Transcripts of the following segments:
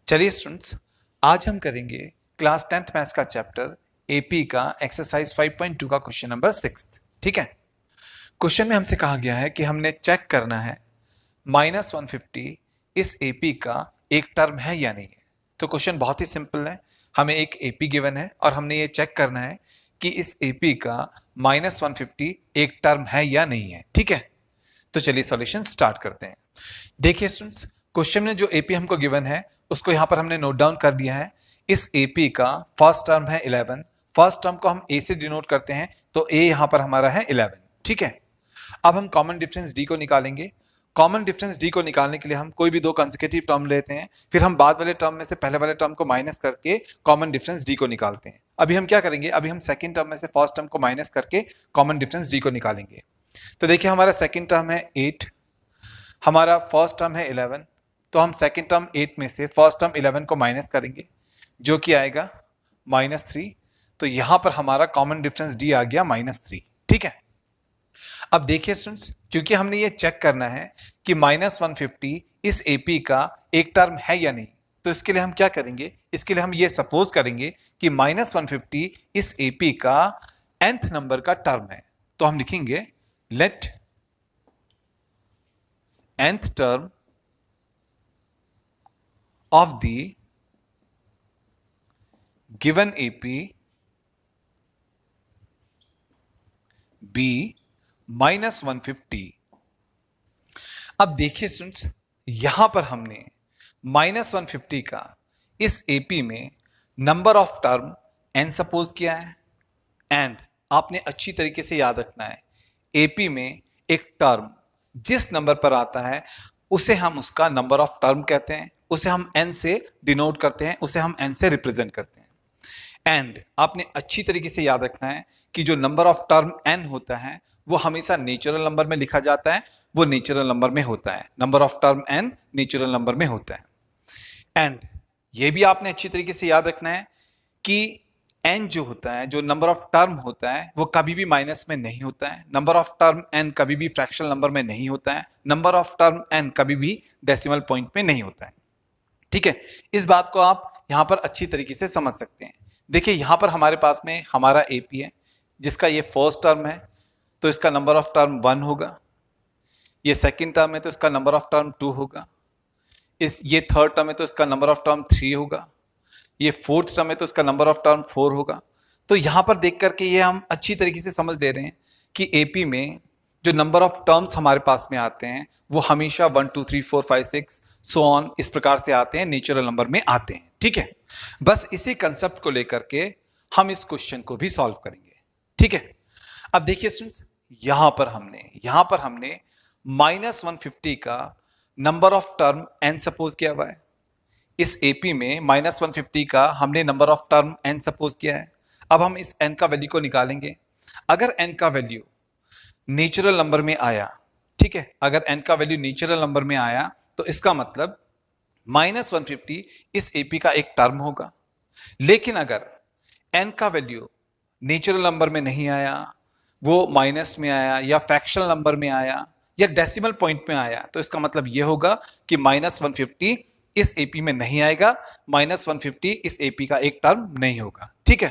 चलिए स्टूडेंट्स, आज हम करेंगे क्लास 10th मैथ्स का चैप्टर एपी का एक्सरसाइज 5.2 का क्वेश्चन नंबर 6। ठीक है, क्वेश्चन में हमसे कहा गया है कि हमने चेक करना है -150 इस एपी का एक टर्म है या नहीं है। तो क्वेश्चन बहुत ही सिंपल है, हमें एक एपी गिवन है और हमने ये चेक करना है कि इस एपी का -150 एक टर्म है या नहीं है। ठीक है, तो चलिए सॉल्यूशन स्टार्ट करते हैं। देखिए स्टूडेंट्स, क्वेश्चन में जो एपी हमको गिवन है उसको यहां पर हमने नोट डाउन कर दिया है। इस एपी का फर्स्ट टर्म है 11, फर्स्ट टर्म को हम ए से डिनोट करते हैं, तो ए यहां पर हमारा है 11। ठीक है, अब हम कॉमन डिफरेंस डी को निकालेंगे। कॉमन डिफरेंस डी को निकालने के लिए हम कोई भी दो कंसेक्यूटिव टर्म लेते हैं, फिर हम बाद वाले टर्म में से पहले वाले टर्म को माइनस करके कॉमन डिफरेंस डी को निकालते हैं। अभी हम क्या करेंगे, अभी हम सेकंड टर्म में से फर्स्ट टर्म को माइनस करके कॉमन डिफरेंस डी को निकालेंगे। तो देखिए, हमारा सेकंड टर्म है 8, हमारा फर्स्ट टर्म है 11, तो हम सेकंड टर्म 8 में से फर्स्ट टर्म 11 को माइनस करेंगे, जो कि आएगा -3। तो यहां पर हमारा कॉमन डिफरेंस डी आ गया -3। ठीक है, अब देखिए स्टूडेंट्स, क्योंकि हमने ये चेक करना है कि -150 इस एपी का एक टर्म है या नहीं, तो इसके लिए हम क्या करेंगे, इसके लिए हम ये सपोज करेंगे कि -150 इस एपी का nth नंबर का टर्म है। तो हम लिखेंगे late nth term of the given AP be -150। अब देखिए स्टूडेंट्स, यहां पर हमने -150 का इस AP में number of term n suppose किया है, एंड आपने अच्छी तरीके से याद रखना है AP में एक टर्म जिस नंबर पर आता है उसे हम उसका नंबर ऑफ टर्म कहते हैं, उसे हम n से डिनोट करते हैं, उसे हम n से रिप्रेजेंट करते हैं। एंड आपने अच्छी तरीके से याद रखना है कि जो नंबर ऑफ टर्म n होता है वो हमेशा नेचुरल नंबर में लिखा जाता है, वो नेचुरल नंबर में होता है। Number of term n natural number में होता है। एंड ये भी आपने अच्छी तरीके से याद रखना है कि n जो होता है, जो नंबर ऑफ टर्म होता है, वो कभी भी माइनस में नहीं होता है। नंबर ऑफ टर्म n कभी भी फ्रैक्शनल नंबर में नहीं होता है। नंबर ऑफ टर्म n कभी भी डेसिमल पॉइंट में नहीं होता है। ठीक है, इस बात को आप यहां पर अच्छी तरीके से समझ सकते हैं। देखिए, यहां पर हमारे पास में हमारा एपी है जिसका ये फर्स्ट टर्म है, तो इसका नंबर ऑफ टर्म 1 होगा। ये सेकेंड टर्म है तो इसका नंबर ऑफ टर्म 2 होगा। ये थर्ड टर्म है तो इसका नंबर ऑफ टर्म 3 होगा। ये फोर्थ टर्म है तो इसका नंबर ऑफ टर्म 4 होगा। तो यहां पर देख करके ये हम अच्छी तरीके से समझ ले रहे हैं कि एपी में जो नंबर ऑफ टर्म्स हमारे पास में आते हैं वो हमेशा 1 2 3 4 5 6 सो ऑन इस प्रकार से आते हैं, नेचुरल नंबर में आते हैं। ठीक है, बस इसी कंसेप्ट को लेकर के हम इस क्वेश्चन को भी सॉल्व करेंगे। ठीक है, अब देखिए स्टूडेंट्स, यहां पर हमने -150 का number of term n suppose किया हुआ है। इस एपी में -150 का हमने number of term n suppose किया है। अब हम इस n का वैल्यू को निकालेंगे। अगर n का वैल्यू नेचुरल नंबर में आया, ठीक है, अगर n का वैल्यू नेचुरल नंबर में आया तो इसका मतलब -150 इस एपी का एक टर्म होगा। लेकिन अगर n का वैल्यू नेचुरल नंबर में नहीं आया, वो माइनस में आया या फ्रैक्शनल नंबर में आया या डेसिमल पॉइंट में आया, तो इसका मतलब यह होगा कि -150 इस एपी में नहीं आएगा, -150 इस एपी का एक टर्म नहीं होगा। ठीक है,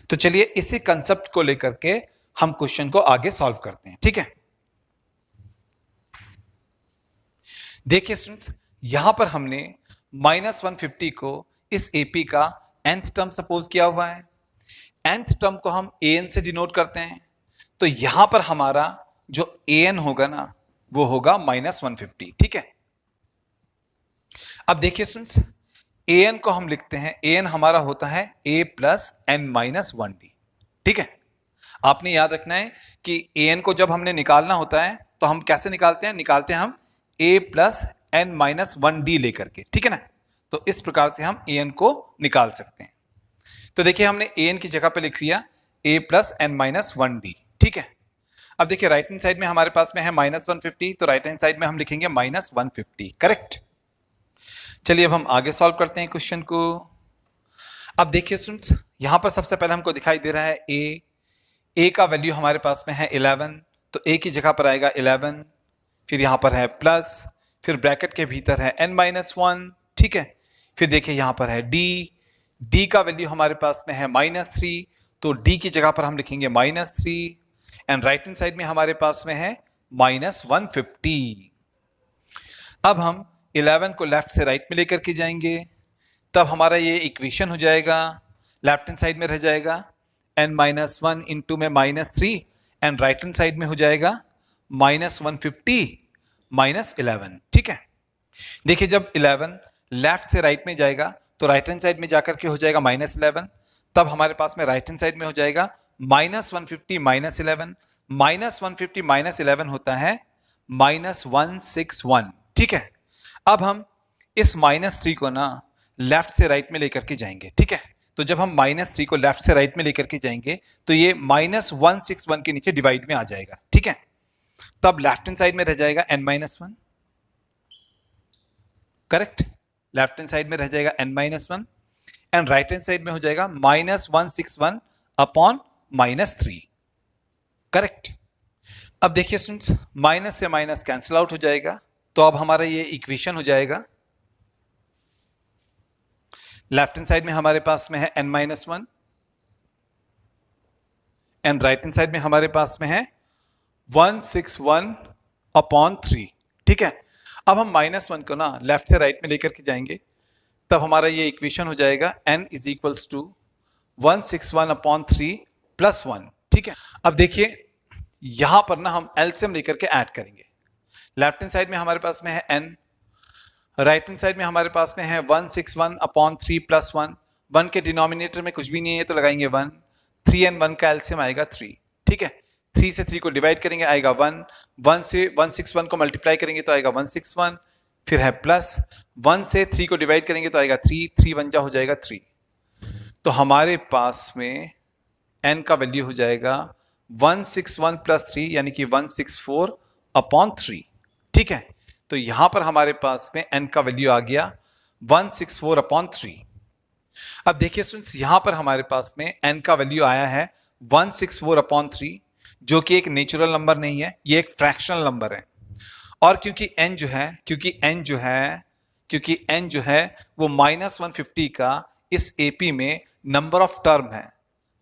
तो चलिए इसी कंसेप्ट को लेकर के हम क्वेश्चन को आगे सॉल्व करते हैं। ठीक है, देखिए स्टूडेंट्स, यहां पर हमने -150 को इस एपी का nth टर्म सपोज किया हुआ है। nth टर्म को हम an से डिनोट करते हैं, तो यहां पर हमारा जो an होगा ना, वो होगा -150। ठीक है, अब देखिए स्टूडेंट्स, an को हम लिखते हैं, an हमारा होता है a प्लस n-1d। ठीक है, आपने याद रखना है कि an को जब हमने निकालना होता है तो हम कैसे निकालते हैं हम a प्लस n-1d लेकर के। ठीक है ना, तो इस प्रकार से हम an को निकाल सकते हैं। तो देखिए, हमने an की जगह पे लिख लिया a प्लस n-1d। ठीक है, अब देखिए राइट हैंड साइड में हमारे पास में है -150, तो राइट हैंड साइड में हम लिखेंगे -150। करेक्ट, चलिए अब हम आगे सॉल्व करते हैं क्वेश्चन को। अब देखिए स्टूडेंट्स, यहां पर सबसे पहले हमको दिखाई दे रहा है a का वैल्यू हमारे पास में है 11, तो a की जगह पर आएगा 11, फिर यहां पर है प्लस, फिर ब्रैकेट के भीतर है n-1। ठीक है, फिर देखिए यहां पर है डी का वैल्यू हमारे पास में है -3, तो डी की जगह पर हम लिखेंगे -3 एंड राइट हैंड साइड में हमारे पास में है -150। अब हम 11 को लेफ्ट से राइट में लेकर के जाएंगे, तब हमारा ये इक्वेशन हो जाएगा, लेफ्ट हैंड साइड में रह जाएगा n-1 इंटू में -3 एंड राइट हैंड साइड में हो जाएगा -150 -11। ठीक है, देखिए जब 11 लेफ्ट से राइट में जाएगा तो राइट हैंड साइड में जाकर के हो जाएगा -11, तब हमारे पास में राइट हैंड साइड में हो जाएगा -150 -11, -150 -11 होता है -161। ठीक है, अब हम इस -3 को ना लेफ्ट से राइट में लेकर के जाएंगे। ठीक है, तो जब हम -3 को लेफ्ट से राइट में लेकर के जाएंगे तो ये -161 के नीचे डिवाइड में आ जाएगा। ठीक है, तब लेफ्ट हैंड साइड में रह जाएगा n-1, correct, left hand side में रह जाएगा n-1 and right hand side में हो जाएगा -161 अपॉन -3, करेक्ट। अब देखिए स्टूडेंट्स, माइनस से माइनस कैंसिल आउट हो जाएगा, तो अब हमारा ये इक्वेशन हो जाएगा, लेफ्ट हैंड साइड में हमारे पास में है n-1 and right hand side में हमारे पास में है 161 अपॉन 3। ठीक है, अब हम -1 को ना लेफ्ट से राइट में लेकर के जाएंगे, तब हमारा ये इक्वेशन हो जाएगा n is equals to 161 upon 3 plus 1। ठीक है, अब देखिए यहां पर ना हम एलसीएम लेकर के ऐड करेंगे, लेफ्ट हैंड साइड में हमारे पास में है n, राइट हैंड साइड में हमारे पास में है 161 अपॉन 3 प्लस 1, 1 के डिनोमिनेटर में कुछ भी नहीं है तो लगाएंगे 1, 3 एंड 1 का एलसीएम आएगा 3। ठीक है, 3 से 3 को डिवाइड करेंगे आएगा 1, 1 से 161 को मल्टीप्लाई करेंगे तो आएगा 161, फिर है प्लस 1 से 3 को डिवाइड करेंगे तो आएगा 3, 3 1 जा हो जाएगा 3, तो हमारे पास में n का वैल्यू हो जाएगा 161 प्लस 3 यानी कि 164 अपॉन 3। ठीक है, तो यहां पर हमारे पास में n का वैल्यू आ गया 164 अपॉन 3। अब देखिए स्टूडेंट्स, यहां पर हमारे पास में n का वैल्यू आया है 164 अपॉन 3, जो कि एक नेचुरल नंबर नहीं है, ये एक फ्रैक्शनल नंबर है। और क्योंकि n जो है वो -150 का इस एपी में नंबर ऑफ टर्म है।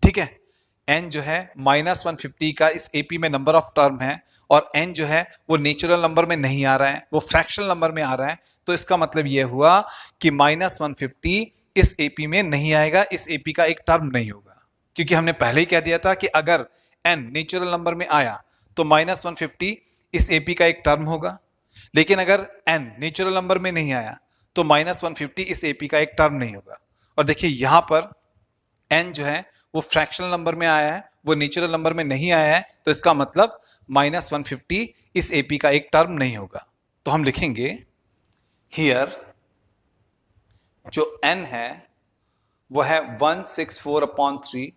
ठीक है, n जो है -150 का इस एपी में नंबर ऑफ टर्म है और n जो है वो नेचुरल नंबर में नहीं आ रहा है, वो फ्रैक्शनल नंबर में आ रहा है, तो इसका मतलब ये हुआ कि -150 इस एपी में नहीं आएगा, इस एपी का एक टर्म नहीं होगा, क्योंकि हमने पहले ही कह दिया था कि अगर n नेचुरल नंबर में आया तो -150 इस एपी का एक टर्म होगा, लेकिन अगर n नेचुरल नंबर में नहीं आया तो -150 इस एपी का एक टर्म नहीं होगा। और देखिए यहां पर n जो है वो फ्रैक्शनल नंबर में आया है, वो नेचुरल नंबर में नहीं आया है, तो इसका मतलब -150 इस एपी का एक टर्म नहीं होगा। तो हम लिखेंगे हियर जो n है वो है 164 upon 3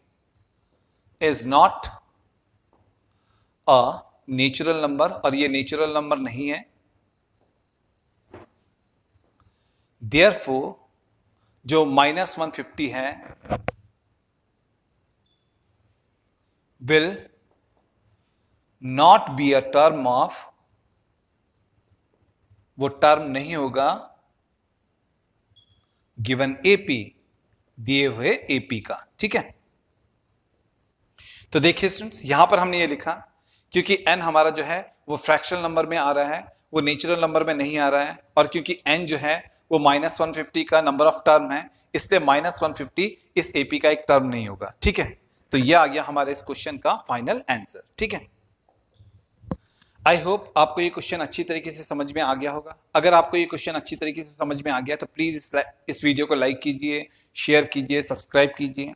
is not a natural number, और ये नेचुरल नंबर नहीं है, देयरफॉर जो -150 है will not be a term of, वो टर्म नहीं होगा गिवन एपी, दिए हुए एपी का। ठीक है, तो देखिए स्टूडेंट्स, यहां पर हमने ये लिखा क्योंकि n हमारा जो है वो फ्रैक्शनल नंबर में आ रहा है, वो नेचुरल नंबर में नहीं आ रहा है, और क्योंकि n जो है वो -150 का नंबर ऑफ टर्म है, इसलिए -150 इस एपी का एक टर्म नहीं होगा। ठीक है, तो ये आ गया हमारे इस क्वेश्चन का फाइनल आंसर। ठीक है, आई होप आपको ये क्वेश्चन अच्छी तरीके से समझ में आ गया होगा। अगर आपको ये क्वेश्चन अच्छी तरीके से समझ में आ गया तो प्लीज इस वीडियो को लाइक कीजिए, शेयर कीजिए, सब्सक्राइब कीजिए,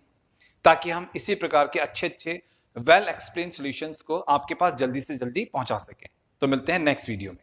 ताकि हम इसी प्रकार के अच्छे वेल एक्सप्लेन सॉल्यूशंस को आपके पास जल्दी से जल्दी पहुंचा सकें। तो मिलते हैं नेक्स्ट वीडियो में।